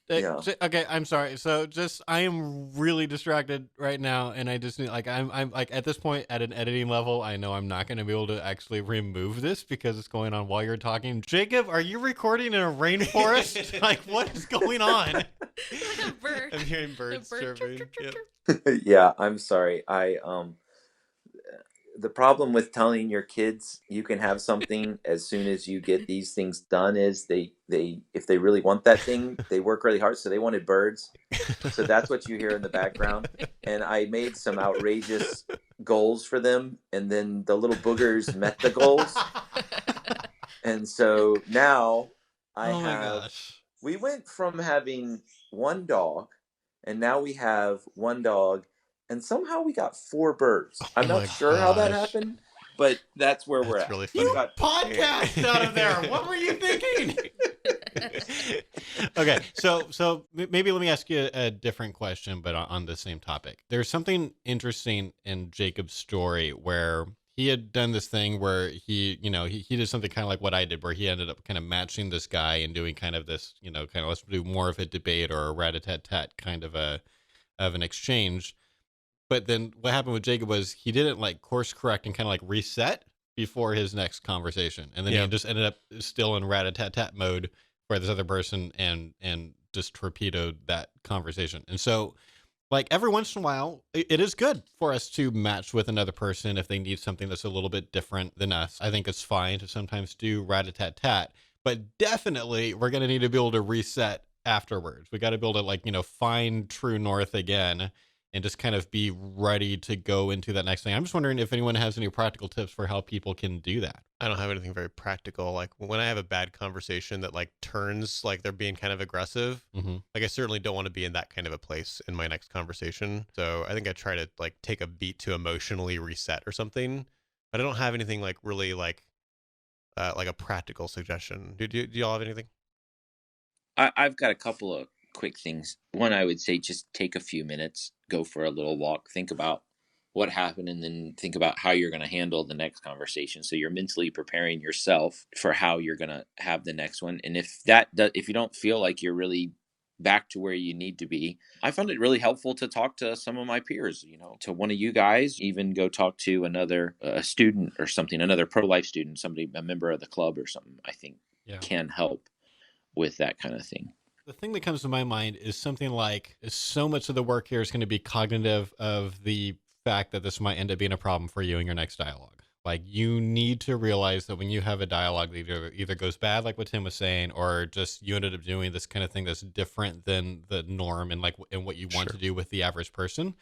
Yeah. Okay, I'm sorry. So I am really distracted right now, and I just need, like, I'm like, at this point at an editing level, I know I'm not going to be able to actually remove this because it's going on while you're talking. Jacob, are you recording in a rainforest? Like, what is going on? Like a bird. I'm hearing birds chirping. Yeah, I'm sorry. The problem with telling your kids you can have something as soon as you get these things done is they if they really want that thing, they work really hard. So they wanted birds. So that's what you hear in the background. And I made some outrageous goals for them, and then the little boogers met the goals. And so now we went from having one dog, and now we have one dog, and somehow we got 4 birds. I'm not sure how that happened, but that's where we're at. Really funny. You podcast out of there. What were you thinking? Okay, so maybe let me ask you a different question, but on the same topic. There's something interesting in Jacob's story where he had done this thing where he did something kind of like what I did, where he ended up kind of matching this guy and doing kind of this, let's do more of a debate or a rat-a-tat-tat kind of an exchange. But then what happened with Jacob was he didn't like course correct and kind of like reset before his next conversation. And then he just ended up still in rat-a-tat-tat mode for this other person and just torpedoed that conversation. And so like every once in a while, it is good for us to match with another person if they need something that's a little bit different than us. I think it's fine to sometimes do rat-a-tat-tat, but definitely we're going to need to be able to reset afterwards. We got to be able to find true north again and just kind of be ready to go into that next thing. I'm just wondering if anyone has any practical tips for how people can do that. I don't have anything very practical. Like when I have a bad conversation that like turns like they're being kind of aggressive, like I certainly don't want to be in that kind of a place in my next conversation. So I think I try to like take a beat to emotionally reset or something, but I don't have anything like really like a practical suggestion. Do y'all have anything? I've got a couple of quick things. One, I would say just take a few minutes, go for a little walk, think about what happened, and then think about how you're going to handle the next conversation. So you're mentally preparing yourself for how you're going to have the next one. And if you don't feel like you're really back to where you need to be, I found it really helpful to talk to some of my peers, to one of you guys, even go talk to another student or something, another pro-life student, a member of the club or something, I think can help with that kind of thing. The thing that comes to my mind is something like so much of the work here is going to be cognitive of the fact that this might end up being a problem for you in your next dialogue. Like you need to realize that when you have a dialogue that either goes bad, like what Tim was saying, or just you ended up doing this kind of thing that's different than the norm and what you want to do with the average person,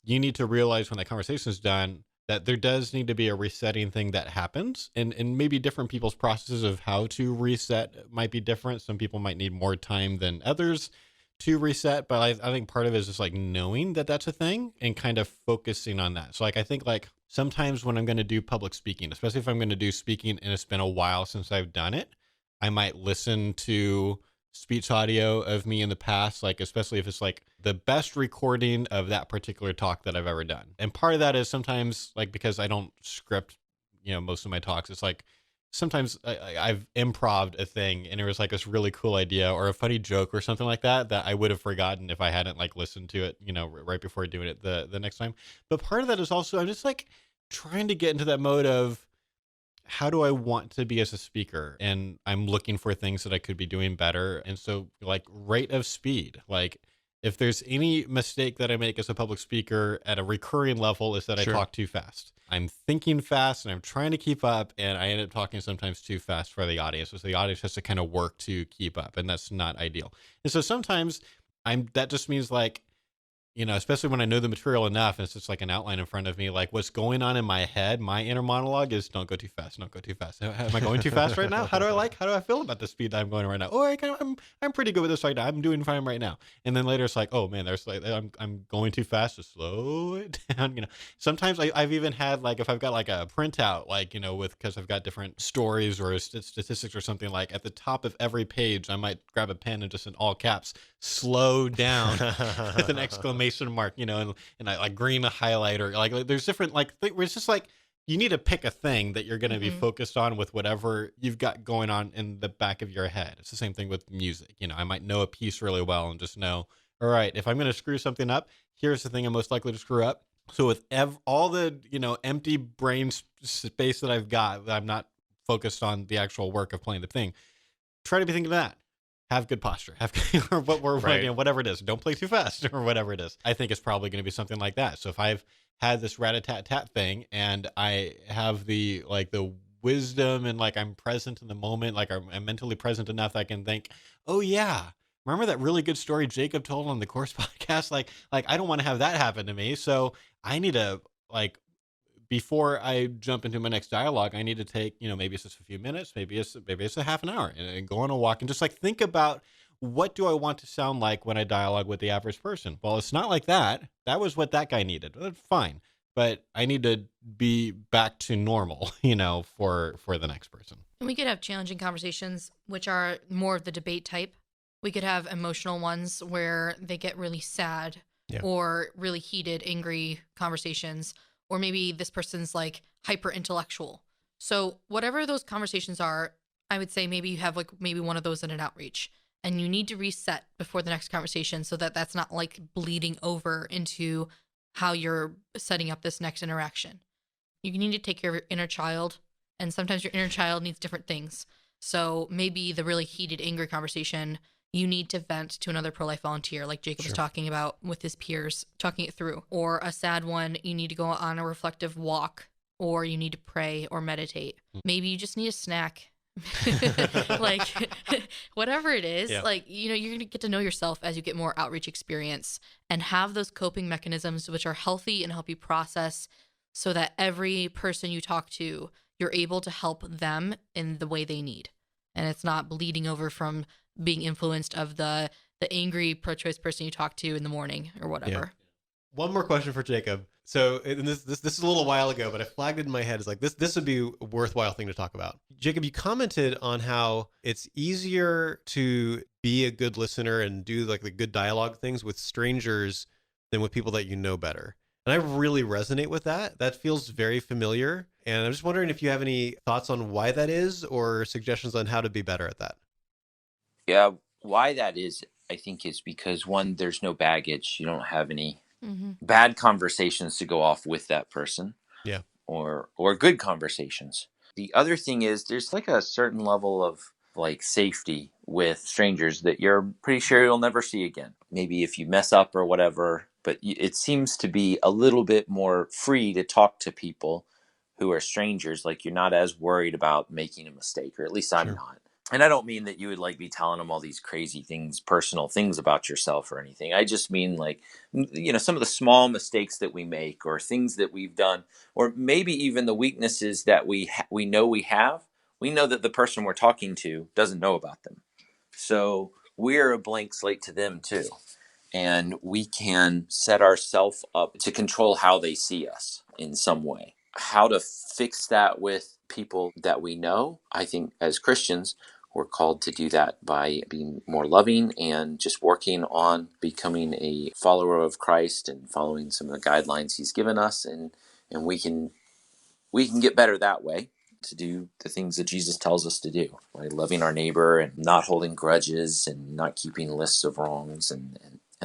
you need to realize when that conversation is done that there does need to be a resetting thing that happens, and maybe different people's processes of how to reset might be different. Some people might need more time than others to reset, but I think part of it is just like knowing that that's a thing and kind of focusing on that. So like I think like sometimes when I'm going to do public speaking, especially if I'm going to do speaking and it's been a while since I've done it, I might listen to speech audio of me in the past, like especially if it's like the best recording of that particular talk that I've ever done. And part of that is sometimes like because I don't script, most of my talks, it's like sometimes I've improv'd a thing and it was like this really cool idea or a funny joke or something like that I would have forgotten if I hadn't like listened to it, right before doing it the next time. But part of that is also I'm just like trying to get into that mode of how do I want to be as a speaker? And I'm looking for things that I could be doing better. And so like rate of speed, like if there's any mistake that I make as a public speaker at a recurring level is that I talk too fast. I'm thinking fast and I'm trying to keep up and I end up talking sometimes too fast for the audience. So the audience has to kind of work to keep up and that's not ideal. And so sometimes that just means like, especially when I know the material enough and it's just like an outline in front of me, like what's going on in my head, my inner monologue is don't go too fast, don't go too fast. Am I going too fast right now? How do I feel about the speed that I'm going right now? Oh, I'm pretty good with this right now. I'm doing fine right now. And then later it's like, oh man, there's like, I'm going too fast to slow it down. Sometimes I've even had like, if I've got like a printout, like, because I've got different stories or statistics or something, like at the top of every page, I might grab a pen and just in all caps, slow down with an exclamation mark, and I like green a highlighter, like there's different like where it's just like you need to pick a thing that you're going to be focused on with whatever you've got going on in the back of your head. It's the same thing with music. I might know a piece really well and just know, all right, if I'm going to screw something up, here's the thing I'm most likely to screw up. So with all the empty brain space that I've got, I'm not focused on the actual work of playing the thing. Try to be thinking of that. Have good posture, or whatever it is. Don't play too fast or whatever it is. I think it's probably going to be something like that. So if I've had this rat-a-tat-tat thing, and I have the wisdom, and like I'm present in the moment, like I'm mentally present enough that I can think, oh yeah, remember that really good story Jacob told on the course podcast? Like I don't want to have that happen to me. So I need to, like, before I jump into my next dialogue, I need to take, maybe it's just a few minutes, maybe it's a half an hour, and go on a walk and just like think about, what do I want to sound like when I dialogue with the average person? Well, it's not like that. That was what that guy needed. Fine. But I need to be back to normal, for the next person. And we could have challenging conversations, which are more of the debate type. We could have emotional ones where they get really sad, or really heated, angry conversations, or maybe this person's like hyper intellectual. So whatever those conversations are, I would say maybe you have like maybe one of those in an outreach, and you need to reset before the next conversation so that that's not like bleeding over into how you're setting up this next interaction. You need to take care of your inner child, and sometimes your inner child needs different things. So maybe the really heated, angry conversation, you need to vent to another pro-life volunteer, like Jacob was talking about with his peers, talking it through. Or a sad one, you need to go on a reflective walk, or you need to pray or meditate. Maybe you just need a snack. Like whatever it is, like, you're going to get to know yourself as you get more outreach experience and have those coping mechanisms which are healthy and help you process, so that every person you talk to, you're able to help them in the way they need. And it's not bleeding over from being influenced of the angry pro-choice person you talk to in the morning or whatever. One more question for Jacob. So, and this is a little while ago, but I flagged it in my head as like, this would be a worthwhile thing to talk about. Jacob, you commented on how it's easier to be a good listener and do like the good dialogue things with strangers than with people that you know better. And I really resonate with that. That feels very familiar. And I'm just wondering if you have any thoughts on why that is, or suggestions on how to be better at that. Yeah, why that is, I think, is because, one, there's no baggage. You don't have any bad conversations to go off with that person, or good conversations. The other thing is there's like a certain level of like safety with strangers that you're pretty sure you'll never see again. Maybe if you mess up or whatever, but it seems to be a little bit more free to talk to people who are strangers. Like, you're not as worried about making a mistake, or at least I'm not. And I don't mean that you would like be telling them all these crazy things, personal things about yourself or anything. I just mean like, some of the small mistakes that we make, or things that we've done, or maybe even the weaknesses that we know we have. We know that the person we're talking to doesn't know about them. So we're a blank slate to them too. And we can set ourselves up to control how they see us in some way. How to fix that with people that we know, I think as Christians, we're called to do that by being more loving and just working on becoming a follower of Christ and following some of the guidelines he's given us. And we can get better that way, to do the things that Jesus tells us to do, by loving our neighbor and not holding grudges and not keeping lists of wrongs and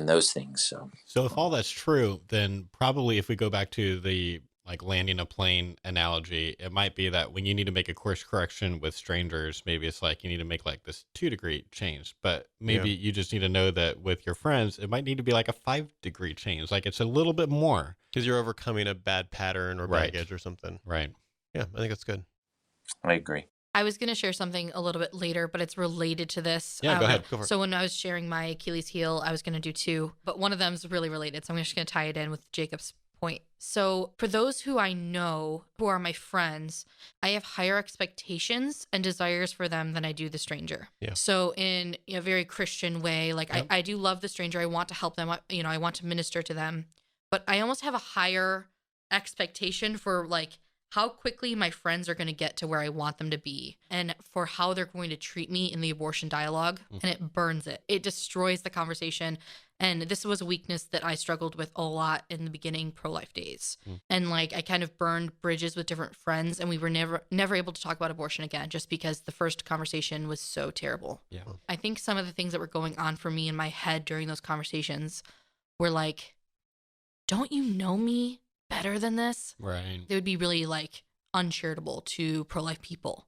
those things. So if all that's true, then probably if we go back to the like landing a plane analogy, it might be that when you need to make a course correction with strangers, maybe it's like you need to make like this 2-degree change, but maybe you just need to know that with your friends, it might need to be like a 5-degree change. Like, it's a little bit more. Because you're overcoming a bad pattern or baggage or something. Right. Yeah, I think that's good. I agree. I was going to share something a little bit later, but it's related to this. Yeah, go ahead. Go for it. So when I was sharing my Achilles heel, I was going to do 2, but one of them is really related. So I'm just going to tie it in with Jacob's point. So for those who I know, who are my friends, I have higher expectations and desires for them than I do the stranger. Yeah. So in a very Christian way, like I do love the stranger. I want to help them. I want to minister to them, but I almost have a higher expectation for like how quickly my friends are going to get to where I want them to be, and for how they're going to treat me in the abortion dialogue. And it burns it. It destroys the conversation. And this was a weakness that I struggled with a lot in the beginning pro-life days. And like, I kind of burned bridges with different friends, and we were never able to talk about abortion again, just because the first conversation was so terrible. Yeah. I think some of the things that were going on for me in my head during those conversations were like, don't you know me better than this? Right. They would be really like uncharitable to pro-life people.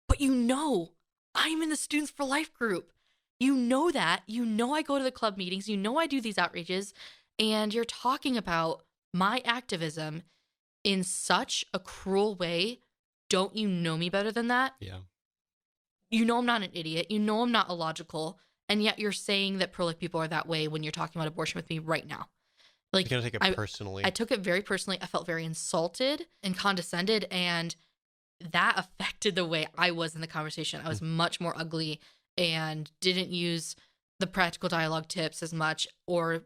But I'm in the Students for Life group. You know that. I go to the club meetings. I do these outreaches. And you're talking about my activism in such a cruel way. Don't you know me better than that? Yeah. You know I'm not an idiot. You know I'm not illogical. And yet you're saying that pro-life people are that way when you're talking about abortion with me right now. Like, You're going to take it personally. I took it very personally. I felt very insulted and condescended, and that affected the way I was in the conversation. I was much more ugly and didn't use the practical dialogue tips as much, or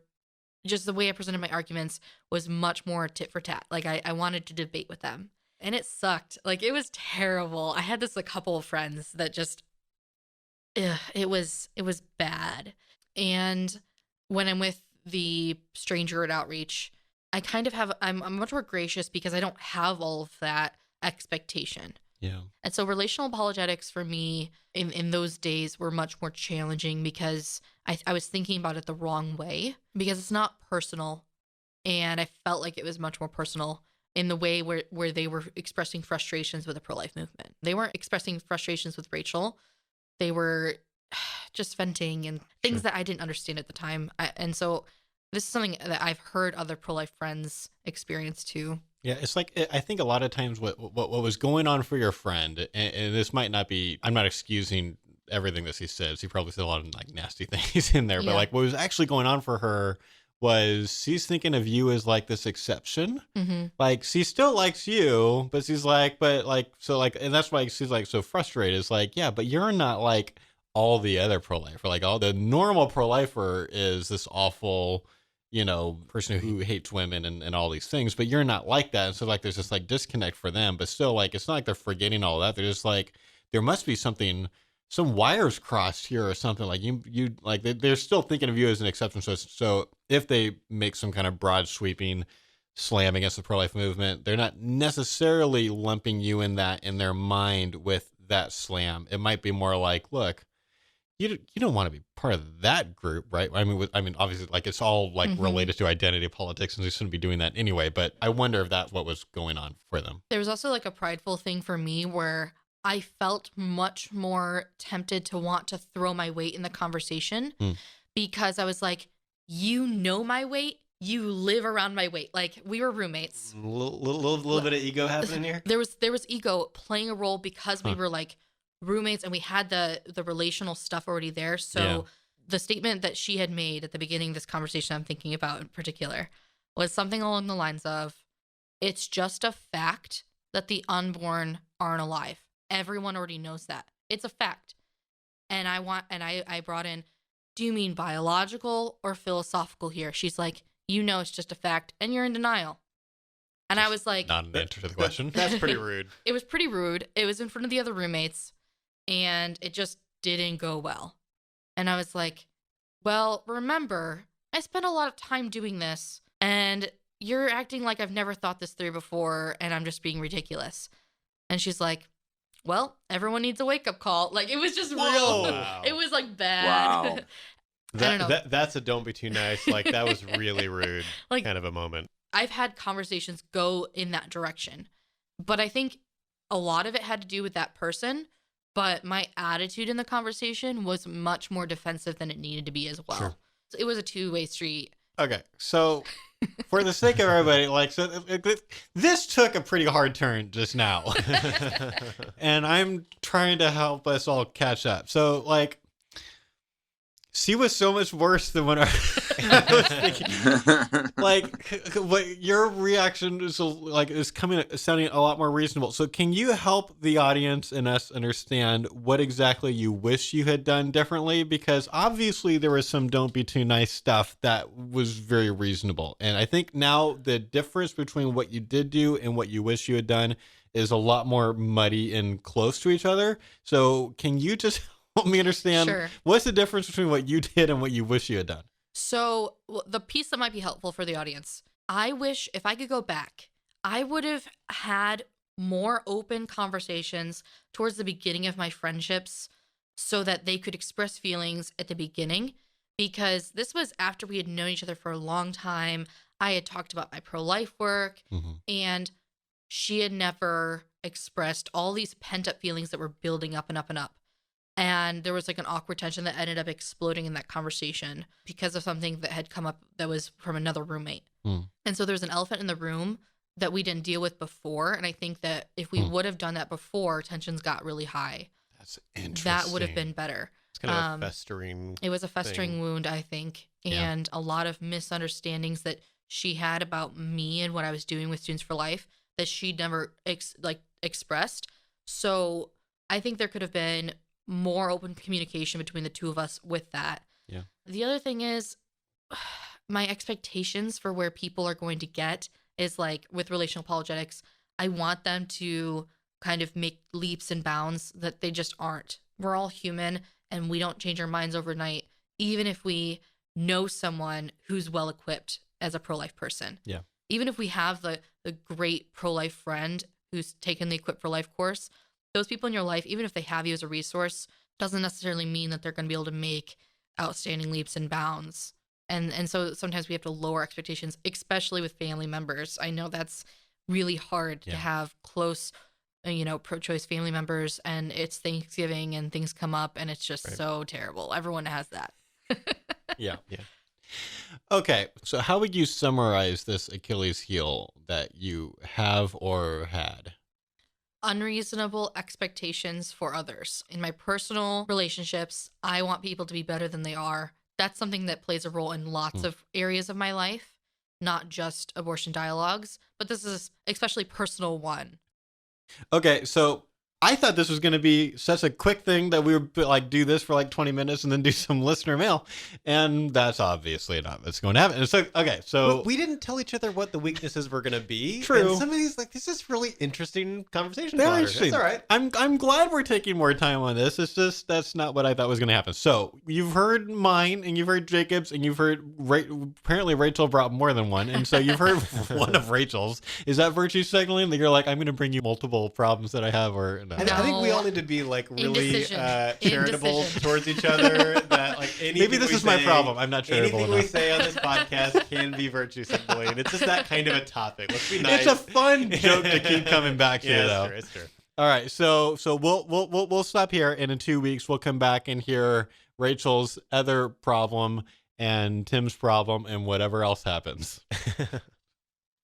just the way I presented my arguments was much more tit for tat. Like, I wanted to debate with them, and it sucked. Like, it was terrible. I had this a couple of friends that just, it was bad. And when I'm with the stranger at outreach, I kind of I'm much more gracious because I don't have all of that expectation. Yeah. And so relational apologetics for me in those days were much more challenging because I was thinking about it the wrong way, because it's not personal. And I felt like it was much more personal in the way where they were expressing frustrations with the pro-life movement. They weren't expressing frustrations with Rachel. They were just venting and things that I didn't understand at the time. And so this is something that I've heard other pro-life friends experience too. Yeah, it's like, I think a lot of times what was going on for your friend, and this might not be, I'm not excusing everything that he says. He probably said a lot of like nasty things in there, but like what was actually going on for her was she's thinking of you as like this exception. Mm-hmm. Like she still likes you, but she's like, and that's why she's like so frustrated. It's like, yeah, but you're not like all the other pro-lifer. Like all the normal pro-lifer is this awful, person who hates women and all these things, but you're not like that. And so like there's this like disconnect for them, but still like it's not like they're forgetting all that. They're just like, there must be some wires crossed here or something. Like you like they're still thinking of you as an exception. So if they make some kind of broad sweeping slam against the pro-life movement, they're not necessarily lumping you in their mind with that slam. It might be more like, look, you don't want to be part of that group, right? I mean, obviously, like it's all like related to identity politics, and they shouldn't be doing that anyway. But I wonder if that's what was going on for them. There was also like a prideful thing for me where I felt much more tempted to want to throw my weight in the conversation because I was like, you know my weight, you live around my weight. Like we were roommates. Little bit of ego happening here. There was ego playing a role because we were like roommates and we had the relational stuff already there. So the statement that she had made at the beginning of this conversation I'm thinking about in particular was something along the lines of, it's just a fact that the unborn aren't alive. Everyone already knows that. It's a fact. And I brought in, do you mean biological or philosophical here? She's like, it's just a fact and you're in denial. And I was like, not an answer to the question. That's pretty rude. It was pretty rude. It was in front of the other roommates. And it just didn't go well. And I was like, well, remember, I spent a lot of time doing this, and you're acting like I've never thought this through before, and I'm just being ridiculous. And she's like, well, everyone needs a wake-up call. Like, it was just real. Wow. It was, like, bad. Wow. I don't know. That's a don't be too nice. Like, that was really rude like, kind of a moment. I've had conversations go in that direction. But I think a lot of it had to do with that person. But my attitude in the conversation was much more defensive than it needed to be as well. Sure. So it was a two-way street. Okay, so for the sake of everybody, this took a pretty hard turn just now. And I'm trying to help us all catch up. So, like, she was so much worse than when I was thinking. Like, what your reaction is sounding a lot more reasonable. So, can you help the audience and us understand what exactly you wish you had done differently? Because obviously there was some "don't be too nice" stuff that was very reasonable, and I think now the difference between what you did do and what you wish you had done is a lot more muddy and close to each other. So, can you just help me understand what's the difference between what you did and what you wish you had done? So the piece that might be helpful for the audience, I wish if I could go back, I would have had more open conversations towards the beginning of my friendships so that they could express feelings at the beginning, because this was after we had known each other for a long time. I had talked about my pro-life work and she had never expressed all these pent up feelings that were building up and up and up. And there was like an awkward tension that ended up exploding in that conversation because of something that had come up that was from another roommate. And so there's an elephant in the room that we didn't deal with before. And I think that if we would have done that before, tensions got really high. That's interesting. That would have been better. It's kind of a festering. It was a festering wound, I think. And a lot of misunderstandings that she had about me and what I was doing with Students for Life that she'd never expressed. So I think there could have been more open communication between the two of us with that. Yeah. The other thing is my expectations for where people are going to get is like with relational apologetics, I want them to kind of make leaps and bounds that they just aren't. We're all human and we don't change our minds overnight, even if we know someone who's well equipped as a pro-life person. Yeah. Even if we have the great pro-life friend who's taken the Equipped for Life course, those people in your life, even if they have you as a resource, doesn't necessarily mean that they're going to be able to make outstanding leaps and bounds. And so sometimes we have to lower expectations, especially with family members. I know that's really hard to have close, pro-choice family members, and it's Thanksgiving and things come up and it's just so terrible. Everyone has that. Yeah. Okay, so how would you summarize this Achilles heel that you have or had? Unreasonable expectations for others. In my personal relationships, I want people to be better than they are. That's something that plays a role in lots of areas of my life, not just abortion dialogues, but this is especially personal one. Okay, so I thought this was going to be such a quick thing that we would like do this for like 20 minutes and then do some listener mail. And that's obviously not what's going to happen. And so, okay, so we didn't tell each other what the weaknesses were going to be. True. And some of these, this is really interesting conversation. Very interesting. That's all right. I'm glad we're taking more time on this. It's just, that's not what I thought was going to happen. So you've heard mine and you've heard Jacob's and you've heard, apparently Rachel brought more than one. And so you've heard one of Rachel's. Is that virtue signaling that you're like, I'm going to bring you multiple problems that I have, or no? I think we all need to be like really charitable Indecision. towards each other. That like maybe this is my problem. I'm not charitable anything enough. we say on this podcast can be virtue signaling. It's just that kind of a topic. Let's be nice. It's a fun joke to keep coming back to, though. It's true. All right, so we'll stop here, and in 2 weeks we'll come back and hear Rachel's other problem and Tim's problem and whatever else happens.